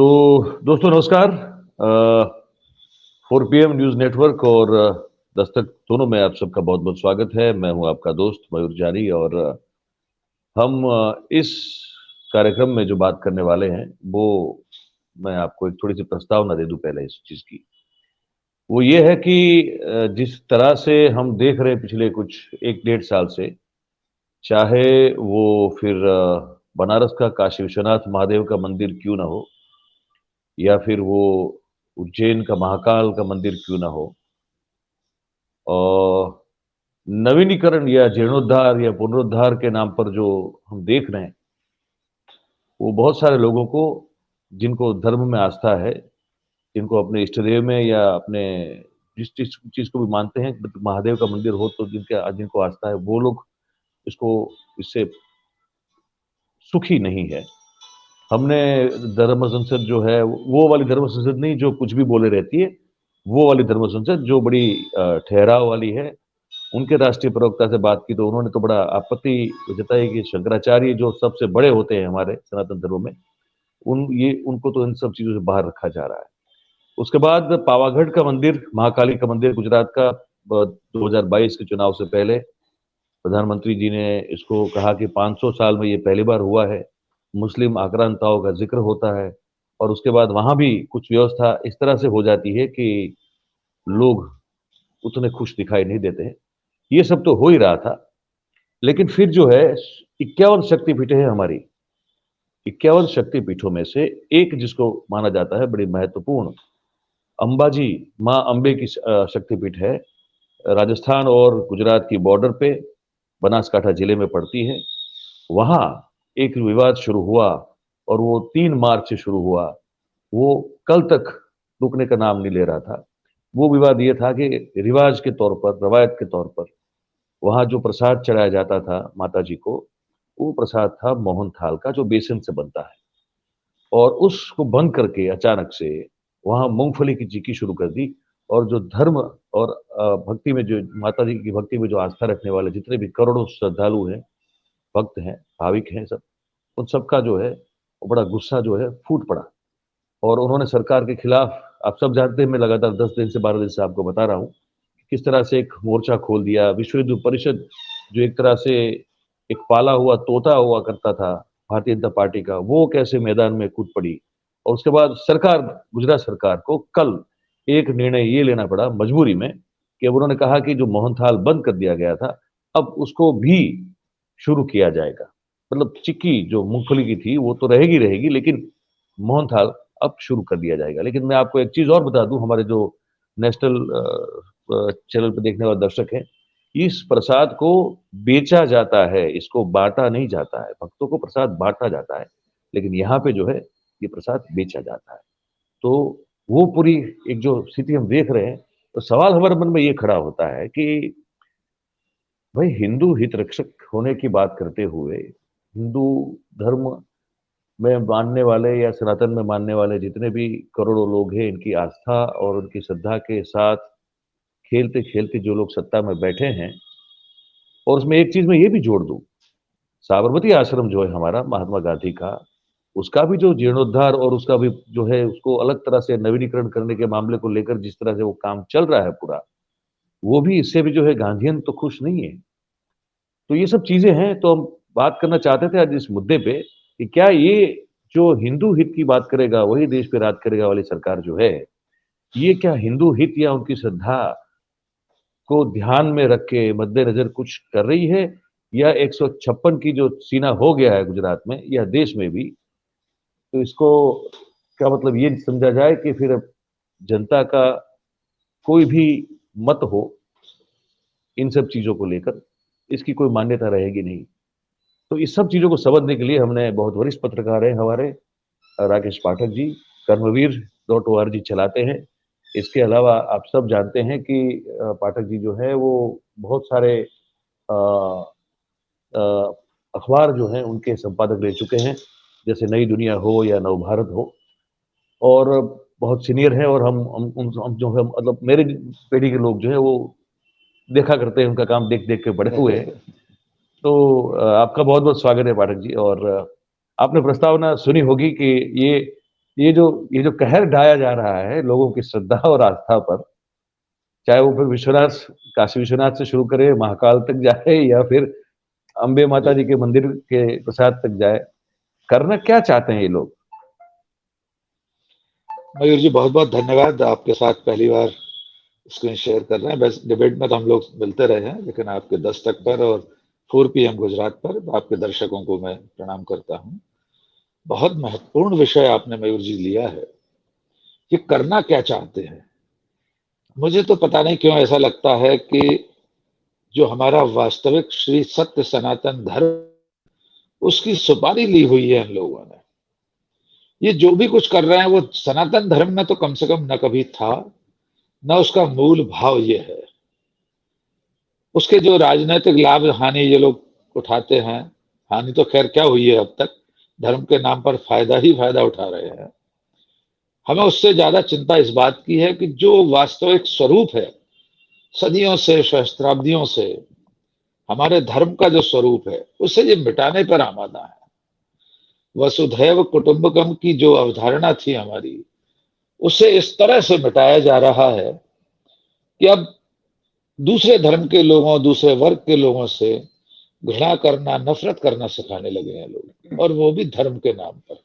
तो दोस्तों नमस्कार। 4 PM न्यूज़ नेटवर्क और दस्तक दोनों में आप सबका बहुत-बहुत स्वागत है। मैं हूँ आपका दोस्त मयूर जानी और हम इस कार्यक्रम में जो बात करने वाले हैं, वो मैं आपको एक थोड़ी-सी प्रस्तावना दे दूँ पहले इस चीज़ की। वो ये है कि जिस तरह से हम देख रहे हैं पिछले कुछ 1 डेढ़ साल से, चाहे वो फिर बनारस का काशी विश्वनाथ महादेव का मंदिर क्यों ना हो या फिर वो उज्जैन का महाकाल का मंदिर क्यों ना हो और नवीनीकरण या जीर्णोद्धार या पुनरुद्धार के नाम पर जो हम देख रहे हैं, वो बहुत सारे लोगों को जिनको धर्म में आस्था है, जिनको अपने इष्ट देव में या अपने जिस चीज़ चीज़ को भी मानते हैं, महादेव का मंदिर हो तो जिनको आस्था है, वो लोग इसको इससे सुखी नहीं है। हमने धर्म संसद जो है, वो वाली धर्म संसद नहीं जो कुछ भी बोले रहती है, वो वाली धर्म संसद जो बड़ी ठहराव वाली है। उनके राष्ट्रीय प्रवक्ता से बात की तो उन्होंने तो बड़ा आपत्ति जताई कि शंकराचार्य जो सबसे बड़े होते हैं हमारे सनातन धर्म में, उनको तो इन सब चीज़ों से बाहर रखा जा रहा है। उसके बाद पावागढ़ का मंदिर, महाकाली का मंदिर गुजरात का 2022 के चुनाव से पहले प्रधानमंत्री जी ने इसको कहा कि 500 साल में ये पहली बार हुआ है। मुस्लिम आक्रांताओं का ज़िक्र होता है और उसके बाद वहाँ भी कुछ व्यवस्था इस तरह से हो जाती है कि लोग उतने खुश दिखाई नहीं देते हैं। ये सब तो हो ही रहा था, लेकिन फिर जो है 51 शक्तिपीठें हैं हमारी। 51 शक्तिपीठों में से एक जिसको माना जाता है बड़ी महत्वपूर्ण, अंबाजी माँ अम्बे की शक्तिपीठ है। राजस्थान और गुजरात की बॉर्डर पे बनासकांठा जिले में पड़ती है। वहाँ एक विवाद शुरू हुआ और वो 3 मार्च से शुरू हुआ। वो कल तक रुकने का नाम नहीं ले रहा था। वो विवाद ये था कि रिवाज के तौर पर, रवायत के तौर पर वहाँ जो प्रसाद चढ़ाया जाता था माता जी को, वो प्रसाद था मोहन थाल का जो बेसन से बनता है। और उसको बंद करके अचानक से वहाँ मूँगफली की चिक्की शुरू कर दी और जो धर्म और भक्ति में जो माता जी की भक्ति में जो आस्था रखने वाले जितने भी करोड़ों श्रद्धालु हैं, भक्त हैं, भाविक हैं सब, उन सबका जो है, वो बड़ा गुस्सा जो है फूट पड़ा और उन्होंने सरकार के खिलाफ, आप सब जानते हैं मैं लगातार 10 दिन से 12 दिन से आपको बता रहा हूँ, किस तरह से एक मोर्चा खोल दिया। विश्व हिंदू परिषद जो एक तरह से एक पाला हुआ तोता हुआ करता था भारतीय जनता पार्टी का, वो कैसे मैदान में कूद पड़ी। और उसके बाद सरकार, गुजरात सरकार को कल एक निर्णय ये लेना पड़ा मजबूरी में कि अब उन्होंने कहा कि जो मोहनथाल बंद कर दिया गया था, अब उसको भी शुरू किया जाएगा। मतलब चिक्की जो मूँगफली की थी, वो तो रहेगी रहेगी, लेकिन मोहनथाल अब शुरू कर दिया जाएगा। लेकिन मैं आपको एक चीज़ और बता दूँ, हमारे जो नेशनल चैनल पे देखने वाले दर्शक हैं, इस प्रसाद को बेचा जाता है, इसको बाँटा नहीं जाता है। भक्तों को प्रसाद बाँटा जाता है, लेकिन यहाँ पे जो है, ये प्रसाद बेचा जाता है। तो वो पूरी एक जो स्थिति हम देख रहे हैं, तो सवाल हमारे मन में ये खड़ा होता है कि भाई हिंदू हित रक्षक होने की बात करते हुए, हिंदू धर्म में मानने वाले या सनातन में मानने वाले जितने भी करोड़ों लोग हैं, इनकी आस्था और उनकी श्रद्धा के साथ खेलते-खेलते जो लोग सत्ता में बैठे हैं, और उसमें एक चीज़ मैं ये भी जोड़ दूँ, साबरमती आश्रम जो है हमारा महात्मा गांधी का, उसका भी जो जीर्णोद्धार और उसका भी जो है उसको अलग तरह से नवीनीकरण करने के मामले को लेकर जिस तरह से वो काम चल रहा है पूरा, वो भी इससे भी जो है गांधीयन तो खुश नहीं है। तो ये सब चीज़ें हैं, तो हम बात करना चाहते थे आज इस मुद्दे पे कि क्या ये जो हिंदू हित की बात करेगा, वही देश पे राज करेगा वाली सरकार जो है, ये क्या हिंदू हित या उनकी श्रद्धा को ध्यान में रख के मद्देनज़र कुछ कर रही है, या 156 की जो सीना हो गया है गुजरात में या देश में भी, तो इसको क्या मतलब ये समझा जाए कि फिर अब जनता का कोई भी मत हो इन सब चीज़ों को लेकर, इसकी कोई मान्यता रहेगी नहीं। तो इस सब चीज़ों को समझने के लिए हमने बहुत वरिष्ठ पत्रकार हैं हमारे राकेश पाठक जी, कर्मवीर.org चलाते हैं। इसके अलावा आप सब जानते हैं कि पाठक जी जो है वो बहुत सारे अ अ, अखबार जो हैं उनके संपादक रह चुके हैं, जैसे नई दुनिया हो या नवभारत हो, और बहुत सीनियर हैं और हम जो है मतलब मेरी पीढ़ी के लोग जो हैं वो देखा करते हैं, उनका काम देख-देख के बड़े हुए हैं। तो आपका बहुत-बहुत स्वागत है पाठक जी। और आपने प्रस्तावना सुनी होगी कि ये ये जो कहर ढाया जा रहा है लोगों की श्रद्धा और आस्था पर, चाहे वो फिर विश्वनाथ, काशी विश्वनाथ से शुरू करे, महाकाल तक जाए या फिर अम्बे माता जी जी के मंदिर के प्रसाद तक जाए, करना क्या चाहते हैं ये लोग? मयूर जी, बहुत बहुत धन्यवाद। आपके साथ पहली बार स्क्रीन शेयर कर रहे हैं। बस डिबेट में तो हम लोग मिलते रहे हैं, लेकिन आपके दस्तक पर और 4 PM गुजरात पर आपके दर्शकों को मैं प्रणाम करता हूं। बहुत महत्वपूर्ण विषय आपने मयूर जी लिया है कि करना क्या चाहते हैं। मुझे तो पता नहीं क्यों ऐसा लगता है कि जो हमारा वास्तविक श्री सत्य सनातन धर्म, उसकी सुपारी ली हुई है इन लोगों ने। ये जो भी कुछ कर रहे हैं वो सनातन धर्म में तो कम से कम न कभी था, न उसका मूल भाव ये है। उसके जो राजनीतिक लाभ हानि ये लोग उठाते हैं, हानि तो खैर क्या हुई है अब तक, धर्म के नाम पर फायदा ही फायदा उठा रहे हैं। हमें उससे ज्यादा चिंता इस बात की है कि जो वास्तविक स्वरूप है, सदियों से सहस्त्राब्दियों से हमारे धर्म का जो स्वरूप है, उसे ये मिटाने पर आमादा है। वसुधैव कुटुंबकम की जो अवधारणा थी हमारी, उसे इस तरह से मिटाया जा रहा है कि अब दूसरे धर्म के लोगों, दूसरे वर्ग के लोगों से घृणा करना, नफरत करना सिखाने लगे हैं लोग, और वो भी धर्म के नाम पर।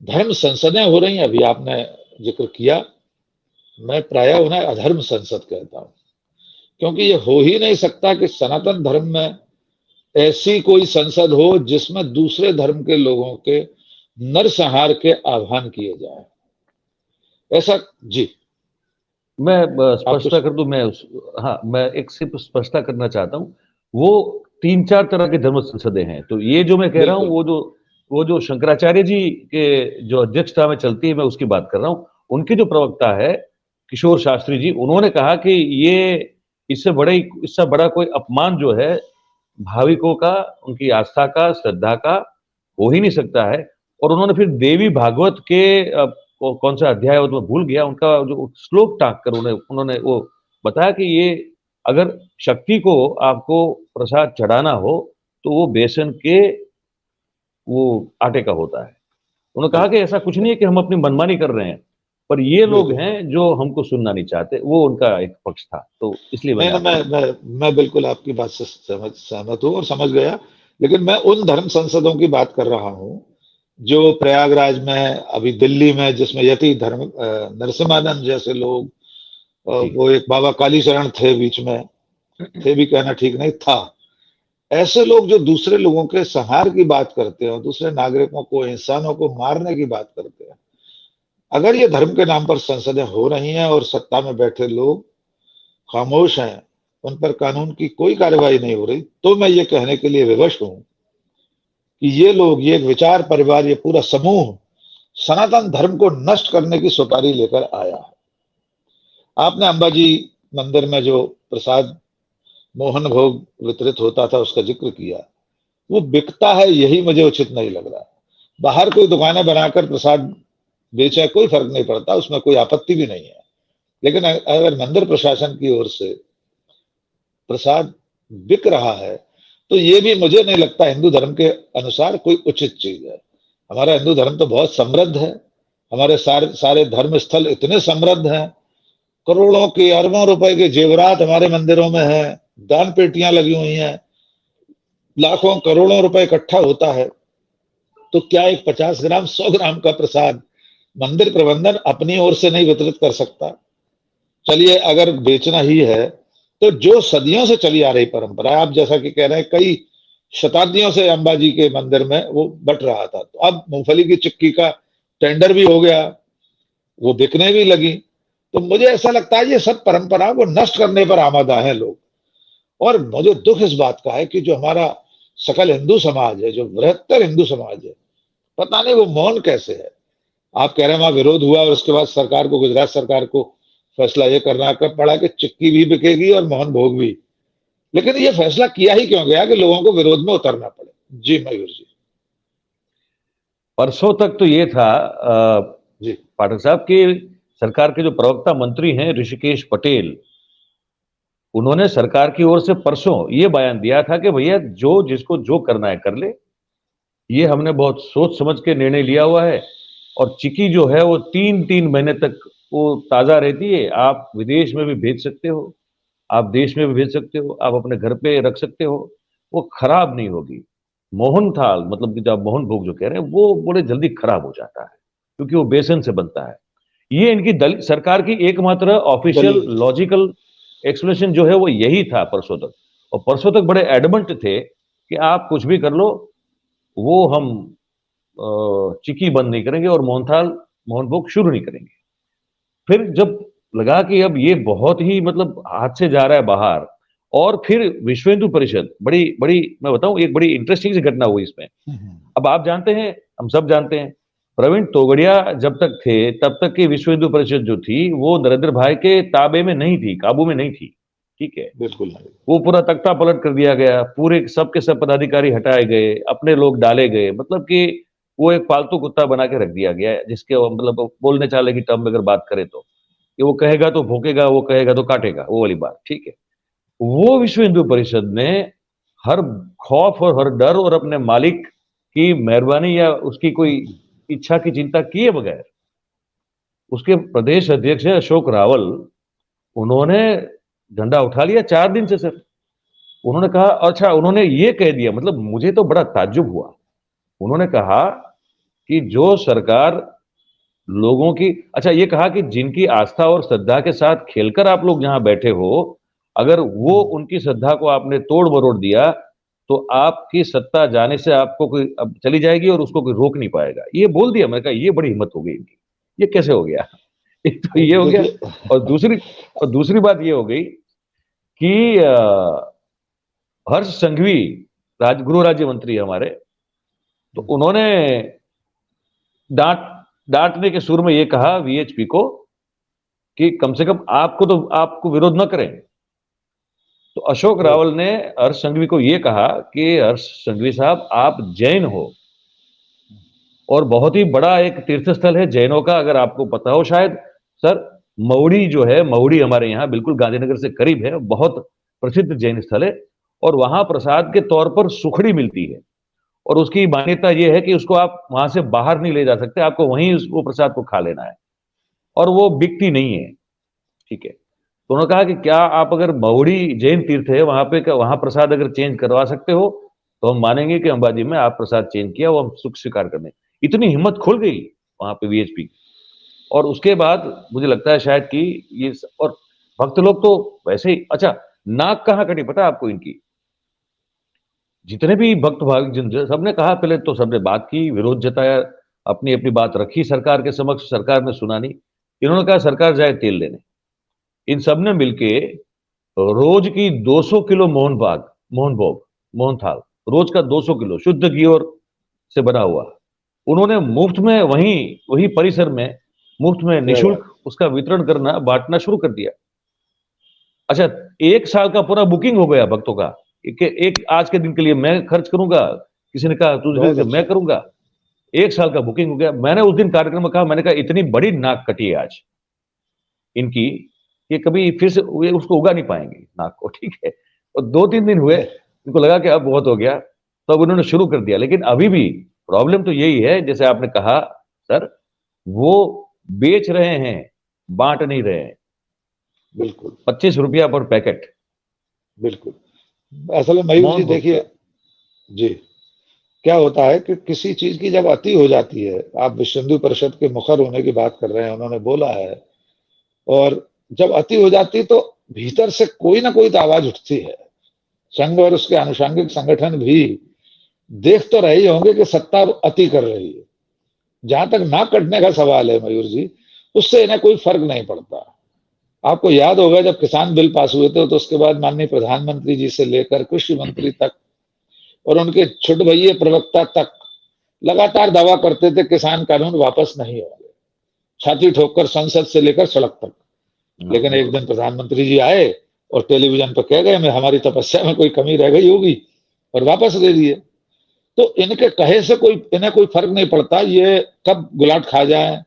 धर्म संसदें हो रही हैं, अभी आपने जिक्र किया। मैं प्रायः उन्हें अधर्म संसद कहता हूं, क्योंकि ये हो ही नहीं सकता कि सनातन धर्म में ऐसी कोई संसद हो जिसमें दूसरे धर्म के लोगों के नरसंहार के आह्वान किए जाए। ऐसा जी। मैं आप स्पष्टता कुछ कर दूं, हाँ, मैं एक सिर्फ स्पष्टता करना चाहता हूँ। वो 3-4 तरह की धर्म संसदें हैं। तो ये जो मैं कह रहा हूँ, बिल्कुल। वो जो शंकराचार्य जी के जो अध्यक्षता में चलती है, मैं उसकी बात कर रहा हूँ। उनके जो प्रवक्ता है किशोर शास्त्री जी, उन्होंने कहा कि ये इससे बड़ा कोई अपमान जो है भाविकों का, उनकी आस्था का, श्रद्धा का हो ही नहीं सकता है। और उन्होंने फिर देवी भागवत के कौन सा अध्याय वो तो मैं भूल गया, उनका जो श्लोक टाक कर उन्होंने वो बताया कि ये अगर शक्ति को आपको प्रसाद चढ़ाना हो तो वो बेसन के वो आटे का होता है। उन्होंने कहा जी। कि ऐसा कुछ नहीं है कि हम अपनी मनमानी कर रहे हैं, पर ये लोग बिल्कुल। हैं जो हमको सुनना नहीं चाहते। वो उनका एक पक्ष था, तो इसलिए नहीं मैंने ना, आपको मैं बिल्कुल आपकी बात से सहमत हूँ और समझ गया। लेकिन मैं उन धर्म संसदों की बात कर रहा हूँ जो प्रयागराज में, अभी दिल्ली में, जिसमें यति धर्म नरसिम्हानंद जैसे लोग, जी। वो एक बाबा कालीचरण थे बीच में, थे भी कहना ठीक नहीं था। ऐसे लोग जो दूसरे लोगों के संहार की बात करते हैं और दूसरे नागरिकों को, इंसानों को मारने की बात करते हैं, अगर ये धर्म के नाम पर संसदें हो रही हैं और सत्ता में बैठे लोग खामोश हैं, उन पर कानून की कोई कार्रवाई नहीं हो रही, तो मैं ये कहने के लिए विवश हूं कि ये लोग, ये एक विचार परिवार, ये पूरा समूह सनातन धर्म को नष्ट करने की सुपारी लेकर आया है। आपने अंबाजी मंदिर में जो प्रसाद, मोहन भोग वितरित होता था, उसका जिक्र किया। वो बिकता है, यही मुझे उचित नहीं लग रहा। बाहर कोई दुकानें बनाकर प्रसाद बेचे, कोई फर्क नहीं पड़ता, उसमें कोई आपत्ति भी नहीं है। लेकिन अगर मंदिर प्रशासन की ओर से प्रसाद बिक रहा है, तो ये भी मुझे नहीं लगता हिंदू धर्म के अनुसार कोई उचित चीज है। हमारा हिंदू धर्म तो बहुत समृद्ध है। हमारे सारे सारे धर्म स्थल इतने समृद्ध हैं, करोड़ों के, अरबों रुपए के जेवरात हमारे मंदिरों में हैं, दान पेटियां लगी हुई हैं, लाखों करोड़ों रुपए इकट्ठा होता है। तो क्या एक 50 ग्राम, 100 ग्राम का प्रसाद मंदिर प्रबंधन अपनी ओर से नहीं वितरित कर सकता? चलिए, अगर बेचना ही है तो जो सदियों से चली आ रही परंपरा है, आप जैसा कि कह रहे हैं, कई शताब्दियों से अंबाजी के मंदिर में वो बट रहा था, तो अब मूंगफली की चिक्की का टेंडर भी हो गया, वो बिकने भी लगी। तो मुझे ऐसा लगता है ये सब परंपरा को नष्ट करने पर आमादा है लोग। और मुझे दुख इस बात का है कि जो हमारा सकल हिंदू समाज है, जो बृहत्तर हिंदू समाज है, पता नहीं वो मौन कैसे है। आप कह रहे हैं वहां विरोध हुआ और उसके बाद सरकार को, गुजरात सरकार को फैसला ये करना पड़ा कि चिक्की भी बिकेगी और मोहन भोग भी। लेकिन ये फैसला किया ही क्यों गया कि लोगों को विरोध में उतरना पड़े? जी मयूर जी। परसों तक तो ये था जी। पाठक साहब की सरकार के जो प्रवक्ता मंत्री हैं ऋषिकेश पटेल, उन्होंने सरकार की ओर से परसों ये बयान दिया था कि भैया जिसको जो करना है कर ले, ये हमने बहुत सोच समझ के निर्णय लिया हुआ है और चिक्की जो है वो 3-3 महीने तक वो ताज़ा रहती है। आप विदेश में भी भेज सकते हो, आप देश में भी भेज सकते हो, आप अपने घर पे रख सकते हो, वो खराब नहीं होगी। मोहन थाल मतलब कि जो आप मोहन भोग जो कह रहे हैं, वो बड़े जल्दी खराब हो जाता है, क्योंकि वो बेसन से बनता है। ये इनकी सरकार की एकमात्र ऑफिशियल दलील। लॉजिकल एक्सप्लेनेशन जो है वो यही था परसों तक। और परसों तक बड़े एडमंट थे कि आप कुछ भी कर लो, वो हम चिक्की बंद नहीं करेंगे और मोहनथाल मोहन भोग शुरू नहीं करेंगे। फिर जब लगा कि अब ये बहुत ही मतलब हाथ से जा रहा है बाहर, और फिर विश्व हिंदू परिषद बड़ी बड़ी मैं बताऊं, एक बड़ी इंटरेस्टिंग सी घटना हुई इसमें। अब आप जानते हैं, हम सब जानते हैं, प्रवीण तोगड़िया जब तक थे तब तक की विश्व हिंदू परिषद जो थी वो नरेंद्र भाई के ताबे में नहीं थी, काबू में नहीं थी। ठीक है, बिल्कुल नहीं। वो पूरा तख्ता पलट कर दिया गया, पूरे सब के सब पदाधिकारी हटाए गए, अपने लोग डाले गए, मतलब कि वो एक पालतू कुत्ता बना के रख दिया गया है, जिसके मतलब बोलने चाले की टर्म में अगर बात करें तो कि वो कहेगा तो भोंकेगा, वो कहेगा तो काटेगा, वो वाली बात। ठीक है, वो विश्व हिंदू परिषद ने हर खौफ और हर डर और अपने मालिक की मेहरबानी या उसकी कोई इच्छा की चिंता किए बगैर, उसके प्रदेश अध्यक्ष है अशोक रावल, उन्होंने झंडा उठा लिया 4 दिन से सिर्फ। उन्होंने कहा, अच्छा उन्होंने ये कह दिया, मतलब मुझे तो बड़ा ताज्जुब हुआ। उन्होंने कहा कि जो सरकार लोगों की, अच्छा ये कहा कि जिनकी आस्था और श्रद्धा के साथ खेलकर आप लोग जहां बैठे हो, अगर वो उनकी श्रद्धा को आपने तोड़ मरोड़ दिया तो आपकी सत्ता जाने से आपको कोई अब चली जाएगी और उसको कोई रोक नहीं पाएगा। ये बोल दिया। मैंने कहा ये बड़ी हिम्मत हो गई इनकी, ये कैसे हो गया? एक तो ये हो गया, देखिए, और दूसरी बात ये हो गई कि हर्ष संघवी गृह राज्य मंत्री हमारे, तो उन्होंने डांट डांटने के सुर में ये कहा वीएचपी को कि कम से कम आपको विरोध न करें। तो अशोक रावल ने हर्ष संघवी को यह कहा कि हर्ष संघवी साहब, आप जैन हो और बहुत ही बड़ा एक तीर्थ स्थल है जैनों का, अगर आपको पता हो शायद सर, महुड़ी जो है, महुड़ी हमारे यहाँ बिल्कुल गांधीनगर से करीब है, बहुत प्रसिद्ध जैन स्थल है, और वहां प्रसाद के तौर पर सुखड़ी मिलती है, और उसकी मान्यता यह है कि उसको आप वहां से बाहर नहीं ले जा सकते, आपको वहीं वो प्रसाद को खा लेना है, और वो बिकती नहीं है। ठीक है, तो उन्होंने कहा कि क्या आप अगर महुड़ी जैन तीर्थ है वहां पे, वहां प्रसाद अगर चेंज करवा सकते हो तो हम मानेंगे कि अंबाजी में आप प्रसाद चेंज किया, वो हम सुख स्वीकार करने। इतनी हिम्मत खुल गई वहां पे वीएचपी। और उसके बाद मुझे लगता है शायद कि और भक्त लोग तो वैसे ही, अच्छा नाक कहाँ कटी पता है आपको इनकी? जितने भी भक्त भाग जन सबने कहा, पहले तो सबने बात की, विरोध जताया, अपनी अपनी बात रखी सरकार के समक्ष, सरकार ने सुना नहीं। इन्होंने कहा सरकार जाए तेल लेने। इन सब ने मिलके रोज की 200 किलो मोहन भोग, मोहन थाल, रोज का 200 किलो शुद्ध घी और से बना हुआ, उन्होंने मुफ्त में वहीं वही परिसर में मुफ्त में क्या बात। निशुल्क उसका वितरण करना, बांटना शुरू कर दिया। अच्छा, 1 साल का पूरा बुकिंग हो गया भक्तों का, एक आज के दिन के लिए मैं खर्च करूंगा, किसी ने कहा बहुत तुझे मैं अच्छा। करूंगा। 1 साल का बुकिंग हो गया। मैंने उस दिन कार्यक्रम में कहा, मैंने कहा इतनी बड़ी नाक कटी है आज इनकी, ये कभी फिर से ये उसको उगा नहीं पाएंगे नाक को। ठीक है, और 2-3 दिन हुए, इनको लगा कि अब बहुत हो गया, तो अब उन्होंने शुरू कर दिया। लेकिन अभी भी प्रॉब्लम तो यही है, जैसे आपने कहा सर, वो बेच रहे हैं, बांट नहीं रहे हैं। बिल्कुल 25 रुपया पर पैकेट बिल्कुल। असल में मयूर जी मोहन भोग देखिए का। जी, क्या होता है कि किसी चीज की जब अति हो जाती है, आप विश्व हिंदू परिषद के मुखर होने की बात कर रहे हैं, उन्होंने बोला है, और जब अति हो जाती है तो भीतर से कोई ना कोई तो आवाज उठती है। संघ और उसके आनुषंगिक संगठन भी देख तो रहे होंगे कि सत्ता अति कर रही है। जहां तक ना कटने का सवाल है मयूर जी, उससे इन्हें कोई फर्क नहीं पड़ता। आपको याद होगा जब किसान बिल पास हुए थे तो उसके बाद माननीय प्रधानमंत्री जी से लेकर कृषि मंत्री तक और उनके छोटे भैया प्रवक्ता तक लगातार दावा करते थे किसान कानून वापस नहीं होंगे, छाती ठोककर संसद से लेकर सड़क तक। हाँ, लेकिन एक बिल्कुल। दिन प्रधानमंत्री जी आए और टेलीविजन पर कह गए, मैं हमारी तपस्या में कोई कमी रह गई होगी, और वापस ले लिए। तो इनके कहे से इन्हें कोई फर्क नहीं पड़ता, ये कब गुलाट खा जाए,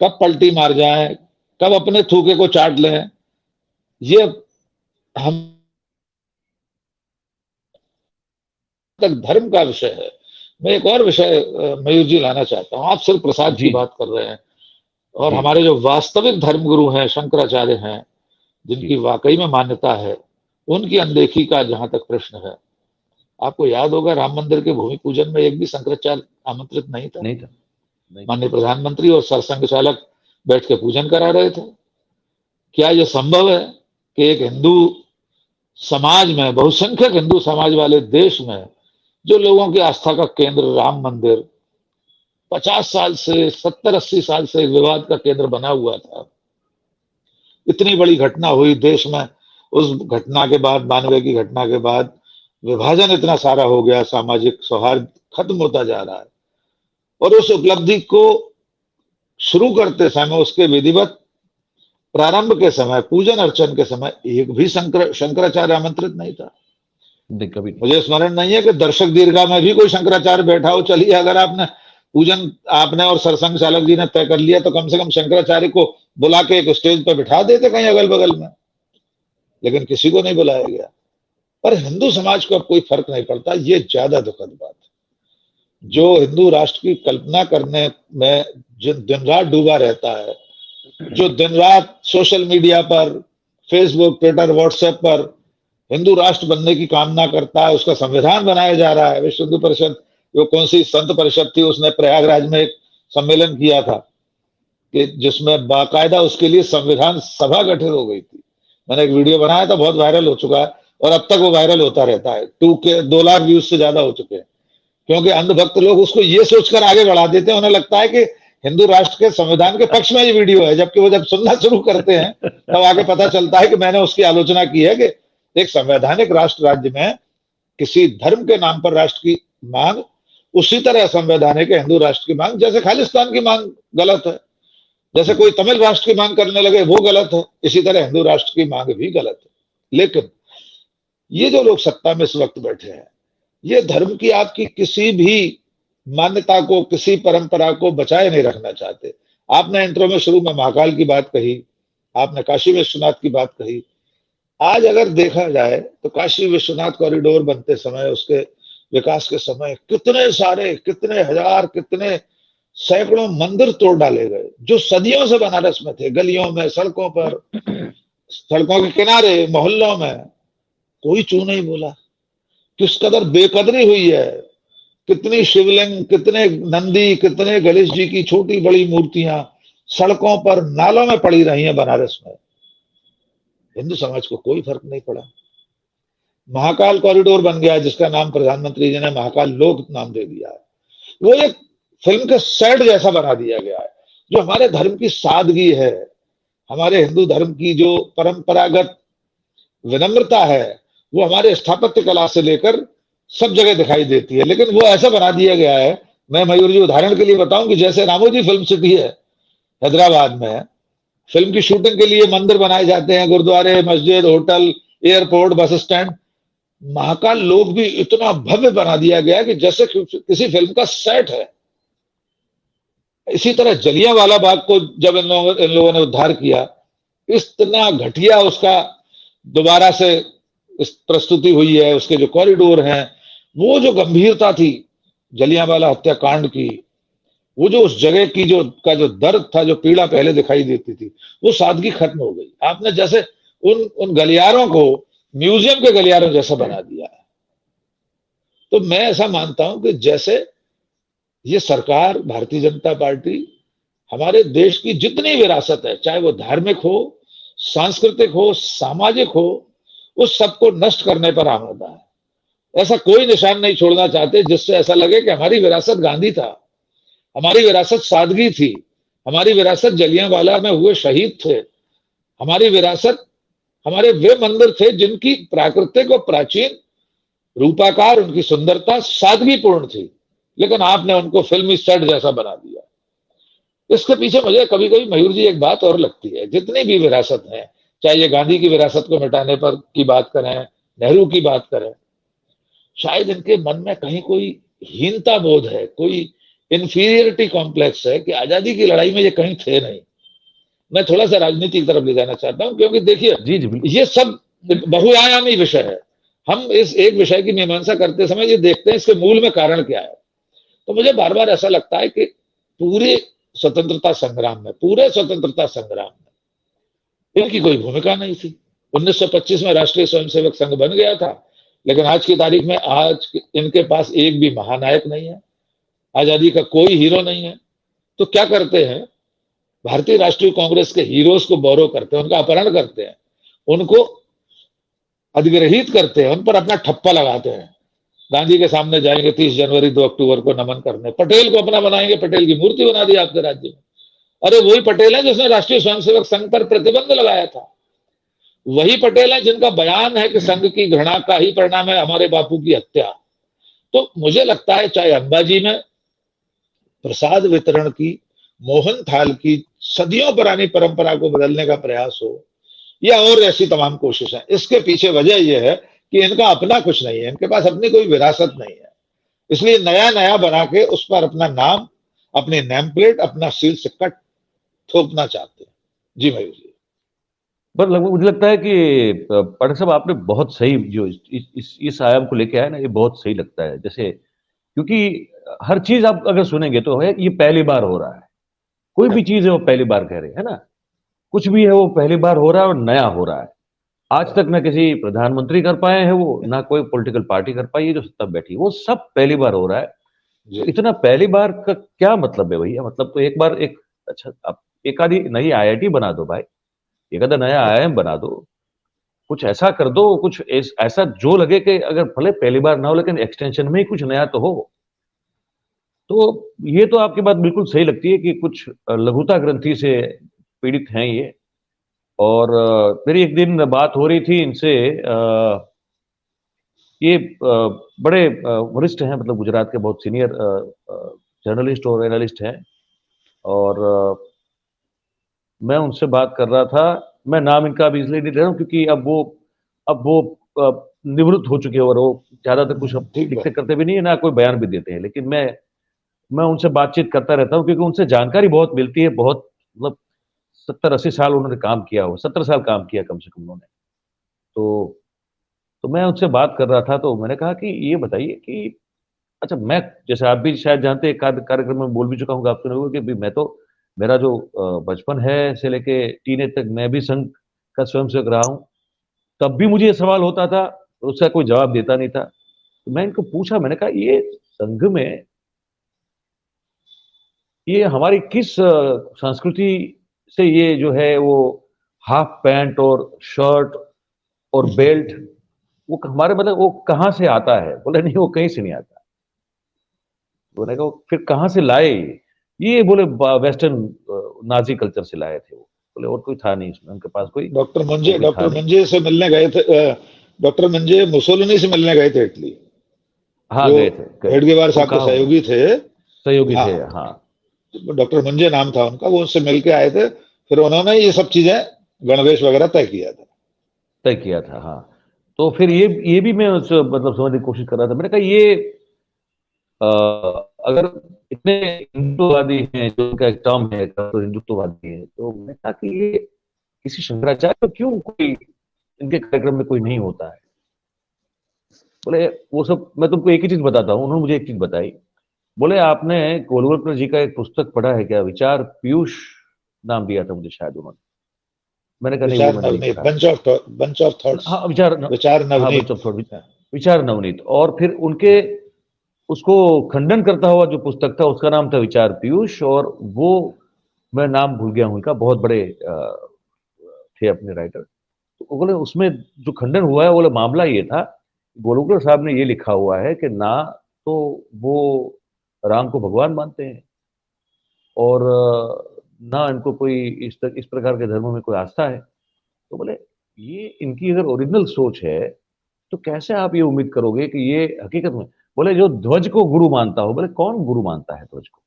कब पलटी मार जाए, कब अपने थूके को चाट लें, ये हम तक धर्म का विषय है। मैं एक और विषय मयूर जी लाना चाहता हूँ। आप सिर्फ प्रसाद की जी, बात कर रहे हैं, और जी, हमारे जो वास्तविक धर्मगुरु हैं, शंकराचार्य हैं, जिनकी जी, वाकई में मान्यता है, उनकी अनदेखी का जहां तक प्रश्न है, आपको याद होगा राम मंदिर के भूमि पूजन में एक भी शंकराचार्य आमंत्रित नहीं था। नहीं था, नहीं था। माननीय प्रधानमंत्री और सरसंघ चालक बैठ के पूजन करा रहे थे। क्या यह संभव है कि एक हिंदू समाज में, बहुसंख्यक हिंदू समाज वाले देश में, जो लोगों की आस्था का केंद्र राम मंदिर 50 साल से, 70-80 साल से विवाद का केंद्र बना हुआ था, इतनी बड़ी घटना हुई देश में, उस घटना के बाद, 92 की घटना के बाद विभाजन इतना सारा हो गया, सामाजिक सौहार्द खत्म होता जा रहा है, और उस उपलब्धि को शुरू करते समय, उसके विधिवत प्रारंभ के समय, पूजन अर्चन के समय, एक भी शंकराचार्य आमंत्रित नहीं था। नहीं, कभी नहीं। मुझे स्मरण नहीं है कि दर्शक दीर्घा में भी कोई शंकराचार्य बैठा हो। चलिए, अगर आपने पूजन, आपने और सरसंघ चालक जी ने तय कर लिया, तो कम से कम शंकराचार्य को बुला के एक स्टेज पर बिठा देते कहीं अगल बगल में, लेकिन किसी को नहीं बुलाया गया। पर हिंदू समाज को अब कोई फर्क नहीं पड़ता, ये ज्यादा दुखद बात है। जी, जो हिंदू राष्ट्र की कल्पना करने में जिन दिन रात डूबा रहता है, जो दिन रात सोशल मीडिया पर, फेसबुक, ट्विटर, व्हाट्सएप पर हिंदू राष्ट्र बनने की कामना करता है, उसका संविधान बनाया जा रहा है। विश्व हिंदू परिषद, जो कौन सी संत परिषद थी, उसने प्रयागराज में एक सम्मेलन किया था कि जिसमें बाकायदा उसके लिए संविधान सभा गठित हो गई थी। मैंने एक वीडियो बनाया था, बहुत वायरल हो चुका है, और अब तक वो वायरल होता रहता है। 2 लाख व्यूज से ज्यादा हो चुके हैं, क्योंकि अंधभक्त लोग उसको ये सोचकर आगे बढ़ा देते हैं, उन्हें लगता है कि हिंदू राष्ट्र के संविधान के पक्ष में ये वीडियो है, जबकि वो जब सुनना शुरू करते हैं तब आगे पता चलता है कि मैंने उसकी आलोचना की है कि एक संवैधानिक राष्ट्र राज्य में किसी धर्म के नाम पर राष्ट्र की मांग उसी तरह असंवैधानिक है हिंदू राष्ट्र की मांग, जैसे खालिस्तान की मांग गलत है, जैसे कोई तमिल राष्ट्र की मांग करने लगे वो गलत है, इसी तरह हिंदू राष्ट्र की मांग भी गलत है। लेकिन ये जो लोग सत्ता में इस वक्त बैठे हैं, ये धर्म की आपकी किसी भी मान्यता को, किसी परंपरा को बचाए नहीं रखना चाहते। आपने इंट्रो में शुरू में महाकाल की बात कही, आपने काशी विश्वनाथ की बात कही। आज अगर देखा जाए तो काशी विश्वनाथ कॉरिडोर बनते समय, उसके विकास के समय, कितने सारे, कितने हजार, कितने सैकड़ों मंदिर तोड़ डाले गए, जो सदियों से बनारस में थे, गलियों में, सड़कों पर, सड़कों के किनारे, मोहल्लों में। कोई चू नहीं बोला। किस कदर बेकदरी हुई है। कितनी शिवलिंग, कितने नंदी, कितने गणेश जी की छोटी बड़ी मूर्तियां सड़कों पर, नालों में पड़ी रही हैं बनारस में। हिंदू समाज को कोई फर्क नहीं पड़ा। महाकाल कॉरिडोर बन गया, जिसका नाम प्रधानमंत्री जी ने महाकाल लोक नाम दे दिया है। वो एक फिल्म के सेट जैसा बना दिया गया है। जो हमारे धर्म की सादगी है, हमारे हिंदू धर्म की जो परंपरागत विनम्रता है, वो हमारे स्थापत्य कला से लेकर सब जगह दिखाई देती है, लेकिन वो ऐसा बना दिया गया है। मैं मयूर जी उदाहरण के लिए बताऊं कि जैसे रामोजी फिल्म सिटी है हैदराबाद में, फिल्म की शूटिंग के लिए मंदिर बनाए जाते हैं, गुरुद्वारे, मस्जिद, hotel, airport, bus stand. Mahakal लोक भी इतना भव्य बना दिया गया है कि जैसे किसी फिल्म का सेट है। इसी तरह जलियांवाला बाग को जब इन लोगों ने उद्धार किया, इतना घटिया उसका दोबारा से इस प्रस्तुति हुई है। उसके जो कॉरिडोर हैं, वो जो गंभीरता थी जलियांवाला हत्याकांड की, वो जो उस जगह की जो दर्द था, जो पीड़ा पहले दिखाई देती थी, वो सादगी खत्म हो गई। आपने जैसे उन गलियारों को म्यूजियम के गलियारों जैसा बना दिया है। तो मैं ऐसा मानता हूं कि जैसे ये सरकार, भारतीय जनता पार्टी, हमारे देश की जितनी विरासत है, चाहे वो धार्मिक हो, सांस्कृतिक हो, सामाजिक हो, उस सबको नष्ट करने पर आमादा है। ऐसा कोई निशान नहीं छोड़ना चाहते जिससे ऐसा लगे कि हमारी विरासत गांधी था, हमारी विरासत सादगी थी, हमारी विरासत जलियांवाला में हुए शहीद थे, हमारी विरासत हमारे वे मंदिर थे जिनकी प्राकृतिक और प्राचीन रूपाकार, उनकी सुंदरता सादगीपूर्ण थी, लेकिन आपने उनको फिल्मी सेट जैसा बना दिया। इसके पीछे मुझे कभी कभी मयूर जी एक बात और लगती है, जितनी भी विरासत है, चाहे ये गांधी की विरासत को मिटाने पर की बात करें, नेहरू की बात करें, शायद इनके मन में कहीं कोई हीनता बोध है, कोई इंफीरियरिटी कॉम्प्लेक्स है कि आजादी की लड़ाई में ये कहीं थे नहीं। मैं थोड़ा सा राजनीति की तरफ ले जाना चाहता हूं, क्योंकि देखिए जी, जी, बिल्कुल। ये सब बहुआयामी विषय है। हम इस एक विषय की मीमांसा करते समय ये देखते हैं इसके मूल में कारण क्या है। तो मुझे बार बार ऐसा लगता है कि पूरे स्वतंत्रता संग्राम में इनकी कोई भूमिका नहीं थी। 1925 में राष्ट्रीय स्वयंसेवक संघ बन गया था, लेकिन आज की तारीख में आज इनके पास एक भी महानायक नहीं है, आजादी का कोई हीरो नहीं है। तो क्या करते हैं, भारतीय राष्ट्रीय कांग्रेस के हीरोज को बोरो करते हैं, उनका अपहरण करते हैं, उनको अधिग्रहित करते हैं, उन पर अपना ठप्पा लगाते हैं। गांधी के सामने जाएंगे 30 जनवरी 2 अक्टूबर को नमन करने, पटेल को अपना बनाएंगे, पटेल की मूर्ति बना दी आपके राज्य में। अरे वही पटेल है जिसने राष्ट्रीय स्वयंसेवक संघ पर प्रतिबंध लगाया था, वही पटेल है जिनका बयान है कि संघ की घृणा का ही परिणाम है हमारे बापू की हत्या। तो मुझे लगता है चाहे अंबाजी में प्रसाद वितरण की, मोहन थाल की सदियों पुरानी परंपरा को बदलने का प्रयास हो, या और ऐसी तमाम कोशिशें, इसके पीछे वजह यह है कि इनका अपना कुछ नहीं है, इनके पास अपनी कोई विरासत नहीं है, इसलिए नया नया बना के उस पर अपना नाम, अपनी नेम प्लेट, अपना सील सिक्का थोपना चाहते हैं। जी मयूर जी। पर लगभग मुझे लगता है कि पाठक साहब आपने बहुत सही जो इस आयाम को लेके आया ना, ये बहुत सही लगता है। जैसे क्योंकि हर चीज आप अगर सुनेंगे तो है ये पहली बार हो रहा है, कोई भी चीज है वो पहली बार कह रहे हैं, है ना, कुछ भी है वो पहली बार हो रहा है और नया हो रहा है। आज तक ना किसी प्रधानमंत्री कर पाए हैं वो, ना कोई पॉलिटिकल पार्टी कर पाई है जो सत्ता बैठी, वो सब पहली बार हो रहा है। तो इतना पहली बार का क्या मतलब है भैया? मतलब तो एक बार एक, अच्छा आप एक आधी नई आईआईटी बना दो भाई, एक आधा नया आईआईएम बना दो, कुछ ऐसा कर दो, कुछ ऐसा जो लगे कि अगर भले पहली बार ना हो लेकिन एक्सटेंशन में ही कुछ नया तो हो। तो ये तो आपकी बात बिल्कुल सही लगती है कि कुछ लघुता ग्रंथि से पीड़ित हैं ये। और मेरी एक दिन बात हो रही थी इनसे, ये बड़े वरिष्ठ हैं, मतलब गुजरात के बहुत सीनियर जर्नलिस्ट और एनालिस्ट हैं, और मैं उनसे बात कर रहा था। मैं नाम इनका अभी इसलिए नहीं ले रहा हूँ क्योंकि अब वो निवृत्त हो चुके हैं और वो ज्यादातर कुछ अब लिखते करते भी नहीं है, ना कोई बयान भी देते हैं। लेकिन मैं उनसे बातचीत करता रहता हूँ क्योंकि उनसे जानकारी बहुत मिलती है। बहुत मतलब 70-80 साल उन्होंने काम किया हो, 70 साल काम किया कम से कम उन्होंने। तो मैं उनसे बात कर रहा था, तो मैंने कहा कि ये बताइए कि अच्छा, मैं जैसे आप भी शायद जानते हैं, कार्यक्रम में बोल भी चुका हूँ आपसे लोगों कि मैं तो, मेरा जो बचपन है से लेके टीनेज तक मैं भी संघ का स्वयंसेवक रहा हूँ। तब भी मुझे ये सवाल होता था, उसका कोई जवाब देता नहीं था। तो मैं इनको पूछा, मैंने कहा ये संघ में ये हमारी किस संस्कृति से ये जो है वो हाफ पैंट और शर्ट और बेल्ट, वो हमारे मतलब वो कहाँ से आता है? बोले नहीं, वो कहीं से नहीं आता। बोले कहा फिर कहाँ से लाए ये? बोले वेस्टर्न नाजी कल्चर से लाए थे वो। बोले और कोई था नहीं इसमें उनके पास कोई। डॉक्टर मंजे से मिलने गए थे, डॉक्टर मंजे मुसोलिनी से मिलने गए थे इटली। हाँ गए थे, हेडगेवार साहब के सहयोगी थे। सहयोगी थे, हाँ। डॉक्टर मंजे नाम था उनका, वो उससे मिलके आए थे, फिर उन्होंने ये सब चीजें गणवेश वगैरह तय किया था। हाँ। तो फिर ये भी मैं मतलब समझने की कोशिश कर रहा था। मैंने कहा ये अगर इतने हिंदुत्ववादी हैं, जो उनका एक टर्म है तो हिंदुत्ववादी है, तो मैंने कहा कि ये किसी शंकराचार्य तो क्यों कोई इनके कार्यक्रम में कोई नहीं होता है? बोले वो सब, मैं तुमको एक ही चीज बताता हूँ। उन्होंने मुझे एक चीज बताई। बोले आपने गोलवलकर जी का एक पुस्तक पढ़ा है क्या, विचार पीयूष नाम दिया था मुझे शायद उन्होंने। मैंने कहा नहीं, वो मैंने नहीं पढ़ा। बंच ऑफ थॉट्स, हाँ विचार नवनीत, विचार नवनीत। और फिर उनके उसको खंडन करता हुआ जो पुस्तक था उसका नाम था विचार पीयूष, और वो मैं नाम भूल गया हूँ उनका, बहुत बड़े थे अपने राइटर। तो बोले उसमें जो खंडन हुआ है, बोले मामला ये था, गोलवलकर साहब ने ये लिखा हुआ है कि ना तो वो राम को भगवान मानते हैं और ना इनको कोई इस प्रकार के धर्मों में कोई आस्था है। तो बोले ये इनकी अगर ओरिजिनल सोच है तो कैसे आप ये उम्मीद करोगे कि ये हकीकत में, बोले जो ध्वज को गुरु मानता हो, बोले कौन गुरु मानता है ध्वज को?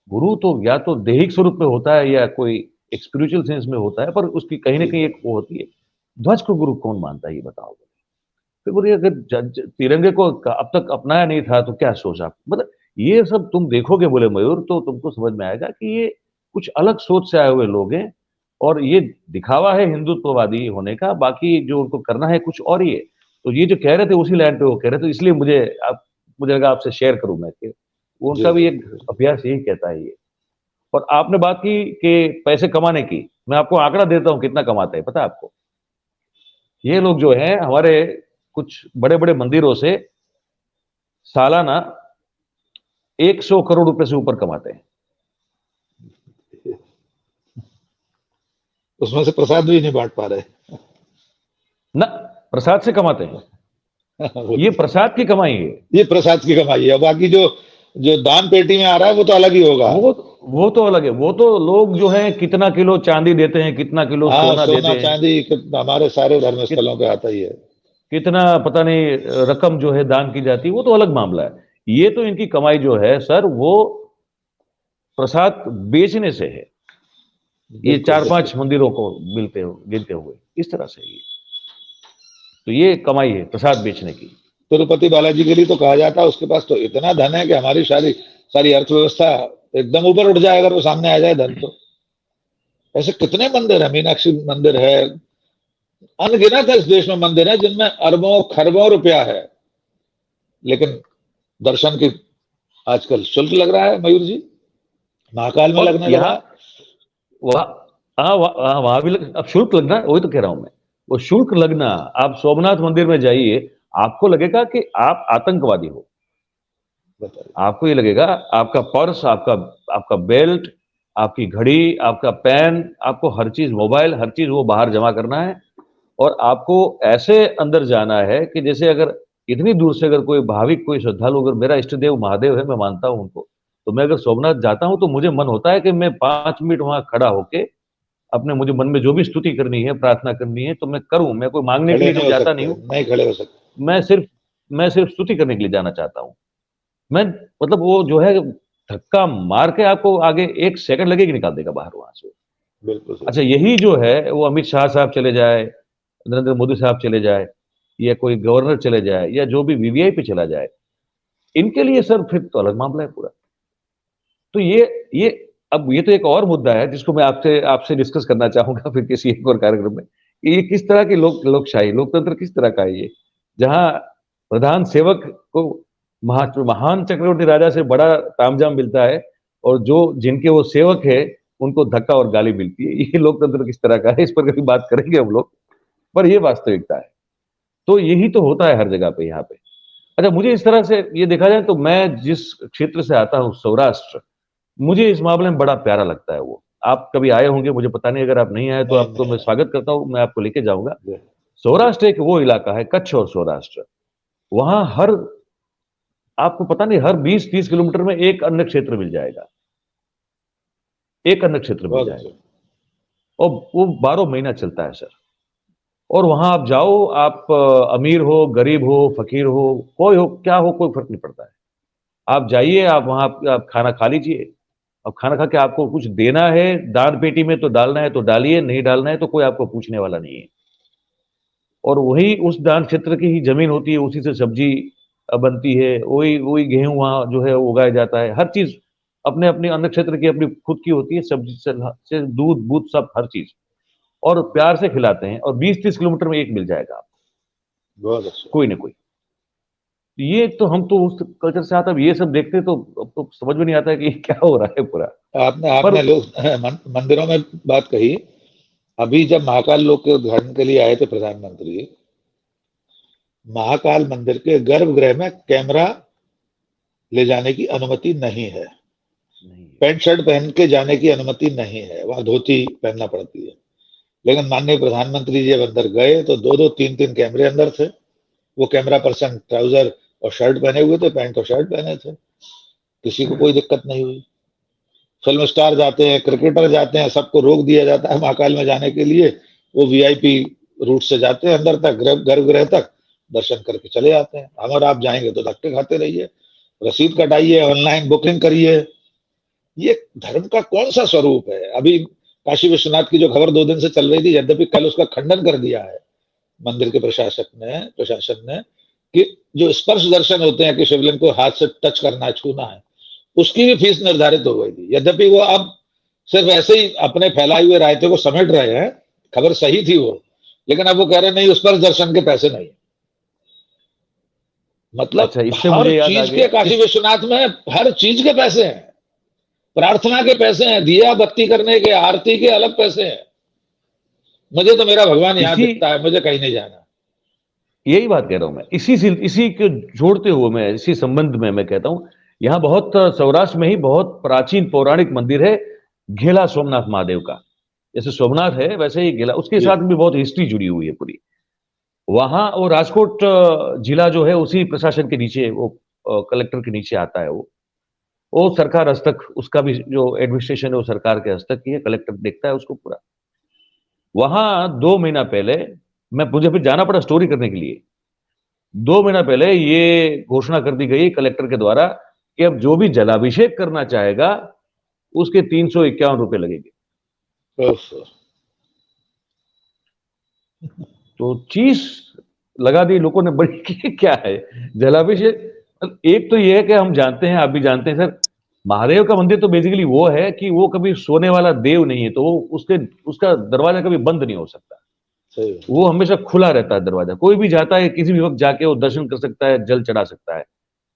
गुरु तो या तो दैहिक स्वरूप में होता है या कोई एक स्पिरिचुअल सेंस में होता है, पर उसकी कहीं ना कहीं एक वो होती है। ध्वज को गुरु कौन मानता है ये बताओ। फिर बोलिए अगर तिरंगे को अब तक अपनाया नहीं था तो क्या सोचा? मतलब ये सब तुम देखोगे बोले मयूर, तो तुमको समझ में आएगा कि ये कुछ अलग सोच से आए हुए लोग हैं, और ये दिखावा है हिंदुत्ववादी होने का, बाकी जो उनको करना है कुछ और ही है। तो ये जो कह रहे थे उसी लाइन पे वो कह रहे थे, इसलिए मुझे आप मुझे लगा आपसे शेयर करूं मैं कि वो जी उनका भी जी एक अभ्यास यही कहता है ये। और आपने बात की कि पैसे कमाने की, मैं आपको आंकड़ा देता हूं कितना कमाते हैं, पता है आपको? ये लोग जो हैं हमारे कुछ बड़े-बड़े मंदिरों से सालाना 100 करोड़ रुपए से ऊपर कमाते हैं। उसमें से प्रसाद भी नहीं बांट पा रहे। ना, प्रसाद से कमाते हैं। ये प्रसाद की कमाई है। ये प्रसाद की कमाई है, बाकी जो जो दान पेटी में आ रहा है वो तो अलग ही होगा। वो तो अलग है। वो तो लोग जो है कितना किलो चांदी देते हैं, कितना किलो हाँ, सोना सोना देते हैं, चांदी हमारे सारे धर्म कित, स्थलों पे आता ही है। कितना पता नहीं रकम जो है दान की जाती है, वो तो अलग मामला है। ये तो इनकी कमाई जो है सर, वो प्रसाद बेचने से है। ये बिल्कुल 4-5 बिल्कुल। मंदिरों को मिलते गिनते हुए इस तरह से ये, तो ये कमाई है प्रसाद बेचने की। तिरुपति बालाजी के लिए तो कहा जाता है उसके पास तो इतना धन है कि हमारी सारी सारी अर्थव्यवस्था एकदम ऊपर उठ जाए अगर वो सामने आ जाए धन तो। ऐसे कितने मंदिर है, मीनाक्षी मंदिर है, अनगिनत है इस देश में मंदिर है जिनमें अरबों खरबों रुपया है, लेकिन दर्शन की आजकल शुल्क लग रहा है मयूर जी, महाकाल में और लगने लगा यहाँ है। वहाँ, हाँ वहाँ भी अब शुल्क लगना, वही तो कह रहा हूं मैं। वो शुल्क लगना, आप सोमनाथ मंदिर में जाइए, आपको लगेगा कि आप आतंकवादी हो। बताइए। आपको ये लगेगा, आपका पर्स, आपका आपका बेल्ट, आपकी घड़ी, आपका पेन, आपको हर चीज, मोबाइल, हर चीज वो बाहर जमा करना है। और आपको ऐसे अंदर जाना है कि जैसे अगर इतनी दूर से अगर कोई भाविक, कोई श्रद्धालु, अगर मेरा इष्ट देव महादेव है, मैं मानता हूं उनको, तो मैं अगर सोमनाथ जाता हूं तो मुझे मन होता है कि मैं 5 मिनट वहां खड़ा होके अपने, मुझे मन में जो भी स्तुति करनी है, प्रार्थना करनी है, तो मैं करूं। मैं कोई मांगने के खड़े लिए नहीं तो हो जाता नहीं सकते, हूं। नहीं खड़े हो सकते। मैं सिर्फ मैं सिर्फ स्तुति करने के लिए जाना चाहता हूं। मैं, मतलब वो जो है धक्का मार के आपको आगे 1 सेकंड लगेगी निकाल देगा बाहर वहां से। बिल्कुल सही। अच्छा, यही जो है वो अमित शाह साहब चले जाए, नरेंद्र मोदी साहब चले जाए, या कोई गवर्नर चले जाए, या जो भी वीवीआईपी चला जाए, इनके लिए सर फिर तो अलग मामला है पूरा। तो ये अब ये तो एक और मुद्दा है जिसको मैं आपसे आपसे डिस्कस करना चाहूंगा फिर किसी एक और कार्यक्रम में, कि ये किस तरह की लोकशाही, लोकतंत्र किस तरह का है ये, जहां प्रधान सेवक को महान चक्रवर्ती राजा से बड़ा तामझाम मिलता है, और जो जिनके वो सेवक है उनको धक्का और गाली मिलती है। ये लोकतंत्र किस तरह का है, इस पर कभी बात करेंगे हम लोग, पर ये वास्तविकता है। तो यही तो होता है हर जगह पे यहाँ पे। अच्छा, मुझे इस तरह से ये देखा जाए तो मैं जिस क्षेत्र से आता हूँ, सौराष्ट्र, मुझे इस मामले में बड़ा प्यारा लगता है वो। आप कभी आए होंगे, मुझे पता नहीं, अगर आप नहीं आए तो नहीं आपको नहीं मैं नहीं। स्वागत करता हूँ, मैं आपको लेके जाऊंगा। जी जी। सौराष्ट्र एक वो इलाका है, कच्छ और सौराष्ट्र, वहां हर, आपको पता नहीं, हर 20-30 किलोमीटर में एक अन्न क्षेत्र मिल जाएगा, एक अन्न क्षेत्र मिल बहुत जाएगा, अच्छे। और वो 12 महीना चलता है सर। और वहां आप जाओ, आप अमीर हो, गरीब हो, फकीर हो, कोई हो, क्या हो, कोई फर्क नहीं पड़ता है। आप जाइए, आप वहां आप खाना खा लीजिए। अब खाना खा के आपको कुछ देना है दान पेटी में, तो डालना है तो डालिए, नहीं डालना है तो कोई आपको पूछने वाला नहीं है। और वही उस दान क्षेत्र की ही जमीन होती है, उसी से सब्जी बनती है, वही वही गेहूं वहां जो है उगाया जाता है, हर चीज अपने अपने अन्न क्षेत्र की अपनी खुद की होती है, सब्जी से दूध बूध सब हर चीज, और प्यार से खिलाते हैं, और 20-30 किलोमीटर में एक मिल जाएगा आपको, बहुत अच्छे। कोई ना कोई। ये तो हम तो उस कल्चर से आता है, ये सब देखते तो अब तो समझ में नहीं आता है कि ये क्या हो रहा है पूरा। आपने पर आपने लोग मंदिरों में बात कही। अभी जब महाकाल लोक के उद्घाटन के लिए आए थे प्रधानमंत्री, महाकाल मंदिर के गर्भगृह में कैमरा ले जाने की अनुमति नहीं है, नहीं, पैंट शर्ट पहन के जाने की अनुमति नहीं है, वहां धोती पहनना पड़ती है। लेकिन माननीय प्रधानमंत्री जी जब अंदर गए तो दो दो तीन तीन कैमरे अंदर थे। वो कैमरा पर्सन ट्राउजर और शर्ट पहने हुए थे, पैंट और शर्ट पहने थे, किसी को कोई दिक्कत नहीं हुई। फिल्म स्टार जाते हैं, क्रिकेटर जाते हैं, सबको रोक दिया जाता है महाकाल में जाने के लिए। वो वीआईपी रूट से जाते हैं अंदर तक, गर्भगृह तक, दर्शन करके चले आते हैं। हम और आप जाएंगे तो धक्के खाते रहिए, रसीद कटाइए, ऑनलाइन बुकिंग करिए। ये धर्म का कौन सा स्वरूप है? अभी काशी विश्वनाथ की जो खबर 2 दिन से चल रही थी, यद्यपि कल उसका खंडन कर दिया है मंदिर के प्रशासन ने, कि जो स्पर्श दर्शन होते हैं कि शिवलिंग को हाथ से टच करना है, छूना है, उसकी भी फीस निर्धारित हो गई थी। यद्यपि वो अब सिर्फ ऐसे ही अपने फैलाए हुए रायते को समेट रहे हैं, खबर सही थी वो, लेकिन अब वो कह रहे हैं नहीं, उस पर दर्शन के पैसे नहीं। मतलब अच्छा, इससे हर मुझे याद आ चीज गया के काशी विश्वनाथ में हर चीज के पैसे हैं, प्रार्थना के पैसे हैं, दिया बत्ती करने के, आरती के अलग पैसे हैं। मुझे तो मेरा भगवान यहाँ इसी दिखता है, मुझे कहीं नहीं जाना। यही बात कह रहा हूं मैं, इसी को जोड़ते हुए मैं इसी संबंध में मैं कहता हूं, यहाँ बहुत सौराष्ट्र में ही बहुत प्राचीन पौराणिक मंदिर है घेला सोमनाथ महादेव का। जैसे सोमनाथ है वैसे ही घेला, उसके जी साथ भी बहुत हिस्ट्री जुड़ी हुई है पूरी। वहां वो राजकोट जिला जो है उसी प्रशासन के नीचे, वो कलेक्टर के नीचे आता है। वो सरकार हस्तक, उसका भी जो एडमिनिस्ट्रेशन है वो सरकार के हस्तक की है, कलेक्टर देखता है उसको पूरा। वहां 2 महीना पहले मुझे फिर जाना पड़ा स्टोरी करने के लिए। 2 महीना पहले ये घोषणा कर दी गई कलेक्टर के द्वारा कि अब जो भी जलाभिषेक करना चाहेगा उसके 351 रुपए लगेंगे। उफ, तो चीज लगा दी लोगों ने बड़ी कि क्या है जलाभिषेक। एक तो ये है कि हम जानते हैं, आप भी जानते हैं सर, महादेव का मंदिर तो बेसिकली वो है कि वो कभी सोने वाला देव नहीं है, तो वो उसका दरवाजा कभी बंद नहीं हो सकता। सही है। वो हमेशा खुला रहता है दरवाजा, कोई भी जाता है किसी भी वक्त जाके वो दर्शन कर सकता है, जल चढ़ा सकता है।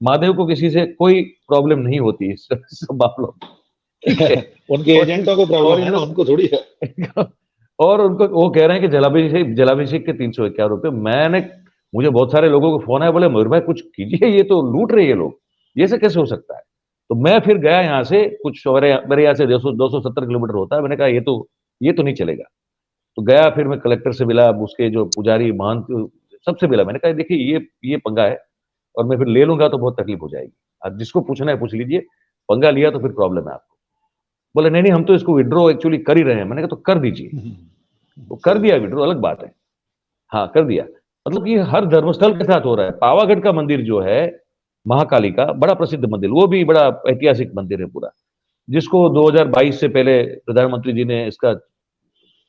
महादेव को किसी से कोई प्रॉब्लम नहीं होती इस सब मामलों में, ठीक है। उनके और एजेंटों को और प्रॉब्लम इन है ना, लोग उनको थोड़ी है। और उनको वो कह रहे हैं कि जलाभिषेक के 351 रुपए। मुझे बहुत सारे लोगों को फोन आया, बोले मयूर भाई कुछ कीजिए, ये तो लूट रहे हैं ये लोग, ये से कैसे हो सकता है। तो मैं फिर गया यहाँ से कुछ, मेरे यहाँ से 270 किलोमीटर होता है। मैंने कहा ये तो नहीं चलेगा। तो गया, फिर मैं कलेक्टर से मिला, उसके जो पुजारी महंत सबसे मिला। मैंने कहा देखिए ये पंगा है, और मैं फिर ले लूंगा तो बहुत तकलीफ हो जाएगी। आप जिसको पूछना है पूछ लीजिए, पंगा लिया तो फिर प्रॉब्लम है आपको। बोले नहीं नहीं, हम तो इसको विड्रॉ एक्चुअली कर ही रहे हैं। मैंने कहा तो कर दीजिए। वो कर दिया विड्रॉ, अलग बात है, हाँ कर दिया। मतलब कि हर धर्मस्थल के साथ हो रहा है। पावागढ़ का मंदिर जो है महाकाली का, बड़ा प्रसिद्ध मंदिर, वो भी बड़ा ऐतिहासिक मंदिर है पूरा, जिसको 2022 से पहले प्रधानमंत्री जी ने इसका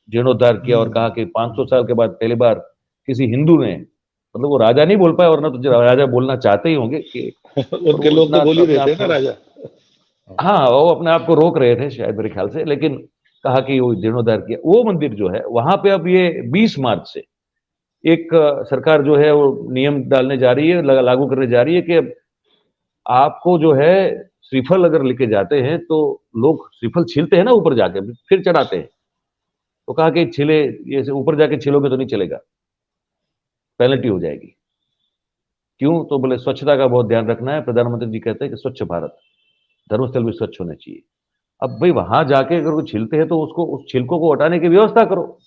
जीर्णोद्धार किया और कहा कि 500 साल के बाद पहली बार किसी हिंदू ने, मतलब वो राजा नहीं बोल पाए, वरना तो राजा बोलना चाहते ही होंगे कि, और उनके वो लोग इतना तो बोल ही अपने रहे आप थे ना को, राजा। हाँ वो अपने आप को रोक रहे थे शायद मेरे ख्याल से, लेकिन कहा कि वो जीर्णोद्धार किया। वो मंदिर जो है वहां पे अब ये 20 मार्च से एक सरकार जो है वो नियम डालने जा रही है, लागू करने जा रही है कि अब आपको जो है श्रीफल अगर लेके जाते हैं तो लोग श्रीफल छीलते हैं ना ऊपर जाके फिर चढ़ाते हैं। तो कहा कि छिले, ये ऊपर जाके छिलोगे तो नहीं चलेगा, पेनल्टी हो जाएगी। क्यों? तो बोले स्वच्छता का बहुत ध्यान रखना है। प्रधानमंत्री जी कहते हैं कि स्वच्छ भारत, धर्मस्थल भी स्वच्छ होने चाहिए। अब भाई वहां जाके अगर वो छिलते हैं तो उसको, उस छिलकों को हटाने की व्यवस्था करो।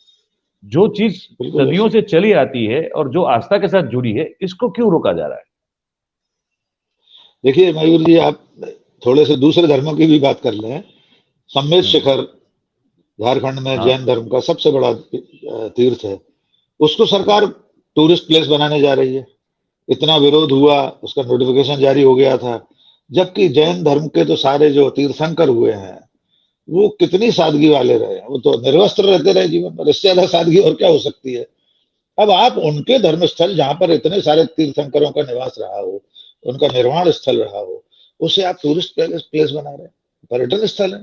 जो चीज बिल्कुल सदियों ऐसे। से चली आती है और जो आस्था के साथ जुड़ी है, इसको क्यों रोका जा रहा है? देखिए मयूर जी, आप थोड़े से दूसरे धर्मों की भी बात कर लें। सम्मेद हम्म, शिखर झारखंड में हाँ जैन धर्म का सबसे बड़ा तीर्थ है, उसको सरकार टूरिस्ट प्लेस बनाने जा रही है। इतना विरोध हुआ, उसका नोटिफिकेशन जारी हो गया था। जबकि जैन धर्म के तो सारे जो तीर्थंकर हुए हैं वो कितनी सादगी वाले रहे हैं, वो तो निर्वस्त्र रहते रहे जीवन पर। इससे ज्यादा सादगी और क्या हो सकती है। अब आप उनके धर्मस्थल जहां पर इतने सारे तीर्थंकरों का निवास रहा हो, उनका निर्वाण स्थल रहा हो, उसे आप टूरिस्ट प्लेस बना रहे हैं, पर्यटन स्थल है।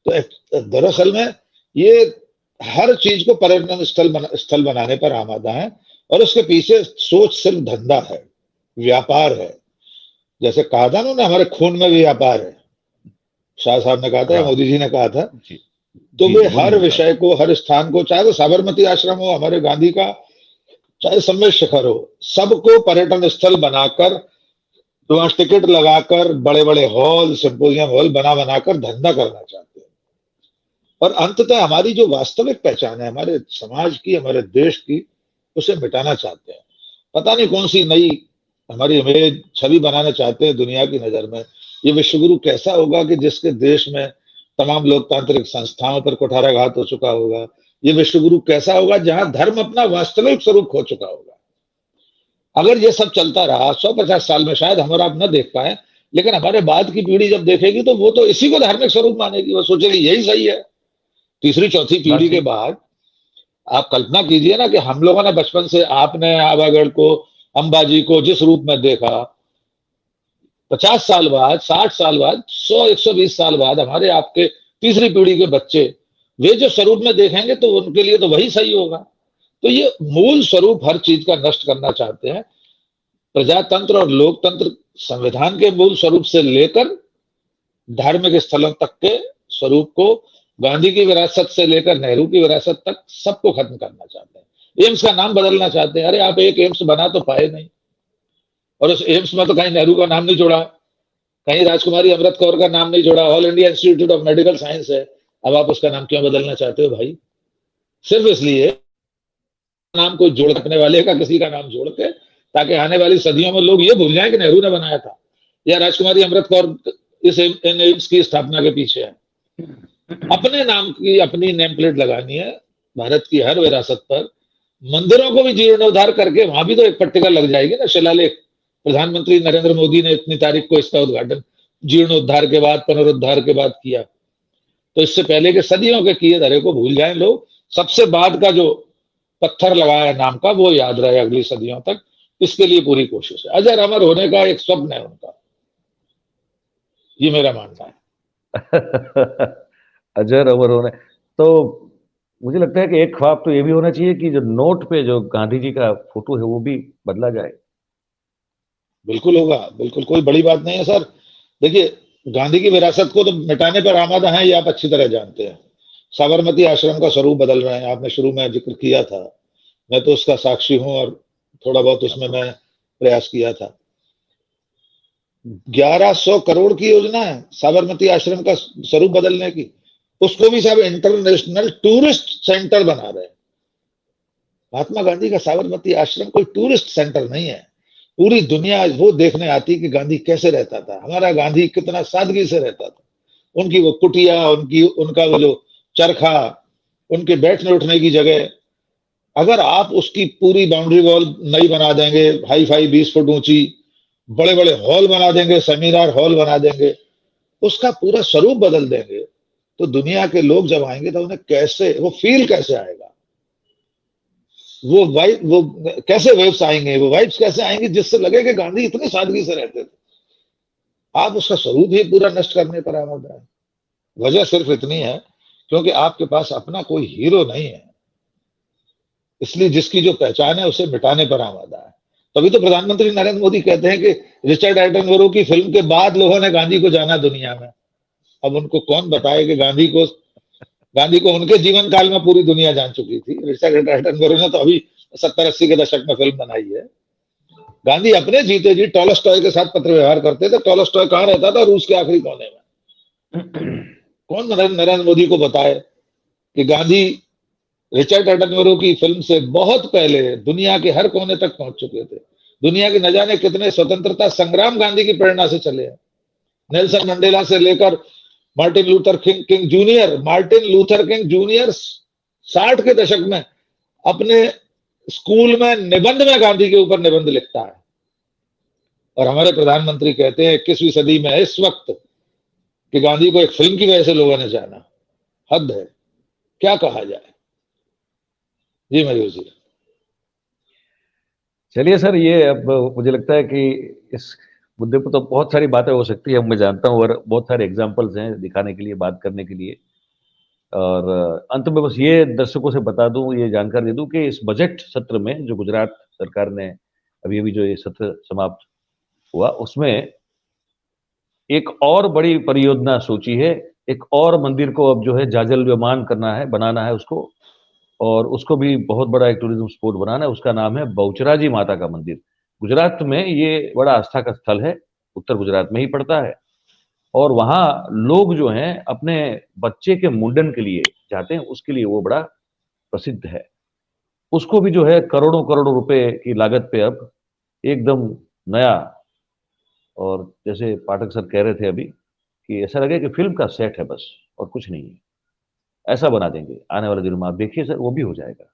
तो दरअसल में ये हर चीज को पर्यटन स्थल बनाने पर आमादा है, और उसके पीछे सोच सिर्फ धंधा है, व्यापार है। जैसे कहा था ना, हमारे खून में भी व्यापार है, शाह साहब ने कहा था या हाँ मोदी जी ने कहा था। जी तो जी वे जी, मोदी हर जी ने कहा विषय था। को, हर स्थान को, चाहे वो साबरमती आश्रम हो हमारे गांधी का, चाहे सम्मेद शिखर हो, सबको पर्यटन स्थल बनाकर, वहां टिकट लगाकर, बड़े बड़े हॉल, सिंपोजियम हॉल बना बनाकर धंधा करना चाहते हैं। और अंततः हमारी जो वास्तविक पहचान है हमारे समाज की, हमारे देश की, उसे मिटाना चाहते हैं। पता नहीं कौन सी नई हमारी इमेज, छवि बनाना चाहते हैं दुनिया की नजर में। ये विश्वगुरु कैसा होगा कि जिसके देश में तमाम लोकतांत्रिक संस्थाओं पर कुठाराघात हो चुका होगा। ये विश्वगुरु कैसा होगा जहां धर्म अपना वास्तविक स्वरूप खो चुका होगा। अगर ये सब चलता रहा 150 साल में, शायद हम और आप न देख पाए, लेकिन हमारे बाद की पीढ़ी जब देखेगी तो वो तो इसी को धार्मिक स्वरूप मानेगी, वो सोचेगी यही सही है। तीसरी चौथी बात पीढ़ी के सही। बाद आप कल्पना कीजिए ना कि हम लोगों ने बचपन से, आपने आवागढ़ को, अंबाजी को जिस रूप में देखा, 50 साल बाद, 60 साल बाद, 100 120 साल बाद हमारे आपके तीसरी पीढ़ी के बच्चे वे जो स्वरूप में देखेंगे तो उनके लिए तो वही सही होगा। तो ये मूल स्वरूप हर चीज का नष्ट करना चाहते हैं। प्रजातंत्र और लोकतंत्र संविधान के मूल स्वरूप से लेकर धार्मिक स्थलों तक के स्वरूप को, गांधी की विरासत से लेकर नेहरू की विरासत तक सबको खत्म करना चाहते हैं। एम्स का नाम बदलना चाहते हैं। अरे आप एक एम्स बना तो पाए नहीं, और उस एम्स में तो कहीं नेहरू का नाम नहीं जोड़ा, कहीं राजकुमारी अमृत कौर का नाम नहीं जोड़ा, all India institute of medical science है। अब आप उसका नाम क्यों बदलना चाहते हो भाई? सिर्फ इसलिए नाम को जोड़ रखने वाले का किसी का नाम जोड़ के, ताकि आने वाली सदियों में लोग ये भूल जाएं कि नेहरू ने बनाया था या राजकुमारी अमृत कौर इस एम्स की स्थापना के पीछे है। अपने नाम की अपनी नेम प्लेट लगानी है भारत की हर विरासत पर। मंदिरों को भी जीर्णोद्धार करके वहां भी तो एक पट्टिका लग जाएगी ना, शिलालेख। प्रधानमंत्री नरेंद्र मोदी ने इतनी तारीख को इसका उद्घाटन जीर्णोद्धार के बाद, पुनरुद्धार के बाद किया। तो इससे पहले के सदियों के किए धरे को भूल जाएं लोग। सबसे बाद का जो पत्थर लगाया नाम का वो याद रहे अगली सदियों तक। इसके लिए पूरी कोशिश है। अजर अमर होने का एक स्वप्न है उनका, ये मेरा मानना है। अजर अमर होने, तो मुझे लगता है कि एक ख्वाब तो ये भी होना चाहिए कि जो नोट पे जो गांधी जी का फोटो है वो भी बदला जाए। बिल्कुल होगा, बिल्कुल, कोई बड़ी बात नहीं है सर। देखिए, गांधी की विरासत को तो मिटाने पर आमादा है, ये आप अच्छी तरह जानते हैं। साबरमती आश्रम का स्वरूप बदल रहे हैं, आपने शुरू में जिक्र किया था, मैं तो उसका साक्षी हूं और थोड़ा बहुत उसमें मैं प्रयास किया था। 1100 करोड़ की योजना है साबरमती आश्रम का स्वरूप बदलने की। उसको भी सब इंटरनेशनल टूरिस्ट सेंटर बना रहे हैं। महात्मा गांधी का साबरमती आश्रम कोई टूरिस्ट सेंटर नहीं है। पूरी दुनिया वो देखने आती कि गांधी कैसे रहता था, हमारा गांधी कितना सादगी से रहता था। उनकी वो कुटिया, उनका वो जो चरखा, उनके बैठने उठने की जगह, अगर आप उसकी पूरी बाउंड्री वॉल नई बना देंगे, हाई फाई 20 फुट ऊंची, बड़े बड़े हॉल बना देंगे, सेमिनार हॉल बना देंगे, उसका पूरा स्वरूप बदल देंगे, तो दुनिया के लोग जब आएंगे तो उन्हें कैसे, वो फील कैसे आएगा, वो कैसे वेव्स आएंगे, वो वाइब्स कैसे आएंगे जिससे लगे कि गांधी इतनी सादगी से रहते थे। आप उसका स्वरूप ही पूरा नष्ट करने पर आमादा है। वजह सिर्फ इतनी है क्योंकि आपके पास अपना कोई हीरो नहीं है, इसलिए जिसकी जो पहचान है उसे मिटाने पर आमादा है। तभी तो प्रधानमंत्री नरेंद्र मोदी कहते हैं कि रिचर्ड एटनबरो की फिल्म के बाद लोगों ने गांधी को जाना दुनिया में। अब उनको कौन बताए कि गांधी को उनके जीवन काल में पूरी दुनिया जान चुकी थी। रिचर्ड एटनबरो ने तो अभी 70-80 के दशक में फिल्म बनाई है। गांधी अपने जीते जी टॉलस्टॉय के साथ पत्र व्यवहार करते थे। टॉलस्टॉय कहां रहता था? रूस के आखिरी कोने में। कौन नरेंद्र मोदी को बताए कि गांधी रिचर्ड एटनबरो की फिल्म से बहुत पहले दुनिया के हर कोने तक पहुंच चुके थे। दुनिया के न जाने कितने स्वतंत्रता संग्राम गांधी की प्रेरणा से चले हैं। नेल्सन मंडेला से लेकर मार्टिन लूथर किंग जूनियर 60 के दशक में अपने स्कूल में निबंध में गांधी के ऊपर निबंध लिखता है। और हमारे प्रधानमंत्री कहते हैं 21वीं सदी में इस वक्त कि गांधी को एक फिल्म की वजह से लोगों ने जाना। हद है, क्या कहा जाए। जी मयूर जी। चलिए सर, ये अब मुझे लगता है कि इस मुद्दे पर तो बहुत सारी बातें हो सकती है, मैं जानता हूँ, और बहुत सारे एग्जाम्पल्स हैं दिखाने के लिए, बात करने के लिए। और अंत में बस ये दर्शकों से बता दूं, ये जानकारी दे दूं कि इस बजट सत्र में जो गुजरात सरकार ने अभी अभी जो ये सत्र समाप्त हुआ, उसमें एक और बड़ी परियोजना सोची है। एक और मंदिर को अब जो है जाजल्यमान करना है, बनाना है उसको, और उसको भी बहुत बड़ा एक टूरिज्म स्पॉट बनाना है। उसका नाम है बहुचराजी माता का मंदिर। गुजरात में ये बड़ा आस्था का स्थल है, उत्तर गुजरात में ही पड़ता है। और वहाँ लोग जो हैं अपने बच्चे के मुंडन के लिए जाते हैं, उसके लिए वो बड़ा प्रसिद्ध है। उसको भी जो है करोड़ों करोड़ों रुपए की लागत पे अब एकदम नया, और जैसे पाठक सर कह रहे थे अभी कि ऐसा लगे कि फिल्म का सेट है बस और कुछ नहीं है, ऐसा बना देंगे आने वाले दिनों में। आप देखिए सर, वो भी हो जाएगा।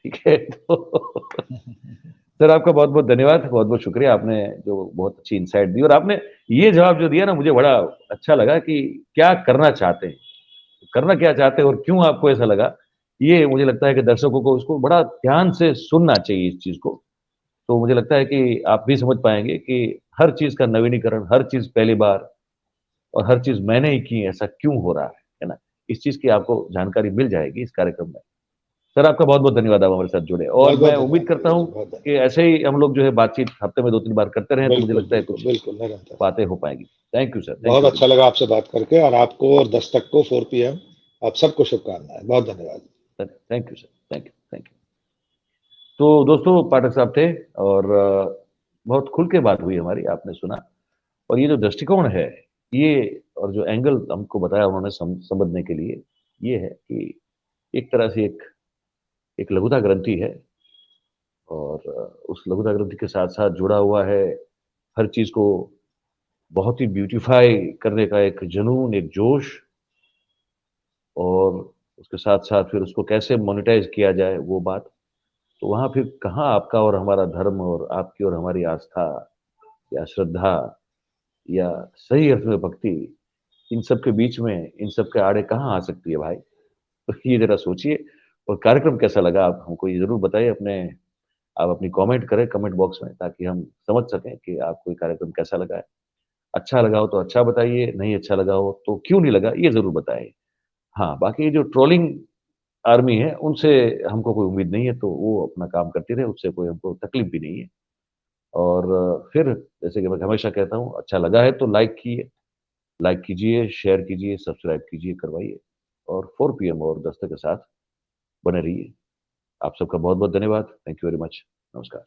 ठीक है। तो सर आपका बहुत बहुत धन्यवाद, बहुत बहुत शुक्रिया, आपने जो बहुत अच्छी इंसाइट दी, और आपने ये जवाब जो दिया ना, मुझे बड़ा अच्छा लगा कि क्या करना चाहते हैं, करना क्या चाहते हैं और क्यों आपको ऐसा लगा। ये मुझे लगता है कि दर्शकों को उसको बड़ा ध्यान से सुनना चाहिए इस चीज को। तो मुझे लगता है कि आप भी समझ पाएंगे कि हर चीज का नवीनीकरण, हर चीज पहली बार, और हर चीज मैंने ही की, ऐसा क्यों हो रहा है ना। इस चीज की आपको जानकारी मिल जाएगी इस कार्यक्रम में। सर आपका बहुत बहुत धन्यवाद, आप हमारे साथ जुड़े, और बहुत बहुत मैं उम्मीद धन्यवाद करता मेरे हूँ जी, बहुत धन्यवाद। कि ऐसे ही हम लोग जो है बातचीत हफ्ते में 2-3 बार करते रहें, तो मुझे बिल्कुल लगता है बिल्कुल कुछ बिल्कुल निरंतर। बातें हो पाएंगी। थैंक यू सर, थैंक बहुत यू वेरी अच्छा मच। लगा आपसे बात करके, और आपको और दस्तक को 4 PM आप सबको शुभकामनाएं, बहुत धन्यवाद। Thank you sir, thank you, thank you. तो दोस्तों, पाठक साहब थे, और बहुत खुल के बात हुई हमारी, आपने सुना। और ये जो दृष्टिकोण है, ये और जो एंगल हमको बताया उन्होंने समझने के लिए, ये है कि एक तरह से एक लघुता ग्रंथि है, और उस लघुता ग्रंथि के साथ-साथ जुड़ा हुआ है हर चीज़ को बहुत ही ब्यूटीफाई करने का एक जुनून, एक जोश, और उसके साथ-साथ फिर उसको कैसे मोनेटाइज़ किया जाए, वो बात। तो वहाँ फिर कहाँ आपका और हमारा धर्म, और आपकी और हमारी आस्था या श्रद्धा या सही अर्थ में भक्ति, इन सब के बीच में, इन सब के आड़े कहाँ आ सकती है भाई? तो ये ज़रा सोचिए। और कार्यक्रम कैसा लगा, आप हमको ये ज़रूर बताइए। आप अपनी कमेंट करें कमेंट बॉक्स में, ताकि हम समझ सकें कि आपको ये कार्यक्रम कैसा लगा है। अच्छा लगा हो तो अच्छा बताइए, नहीं अच्छा लगा हो तो क्यों नहीं लगा, ये ज़रूर बताइए। हाँ, बाकी जो ट्रोलिंग आर्मी है, उनसे हमको कोई उम्मीद नहीं है, तो वो अपना काम करती रहे, उससे कोई हमको तकलीफ भी नहीं है। और फिर जैसे कि मैं हमेशा कहता हूँ, अच्छा लगा है तो लाइक कीजिए, शेयर कीजिए, सब्सक्राइब कीजिए, करवाइए, और 4 पीएम और दस्तक के साथ बने रहिए। आप सबका बहुत-बहुत धन्यवाद। Thank you very much. नमस्कार।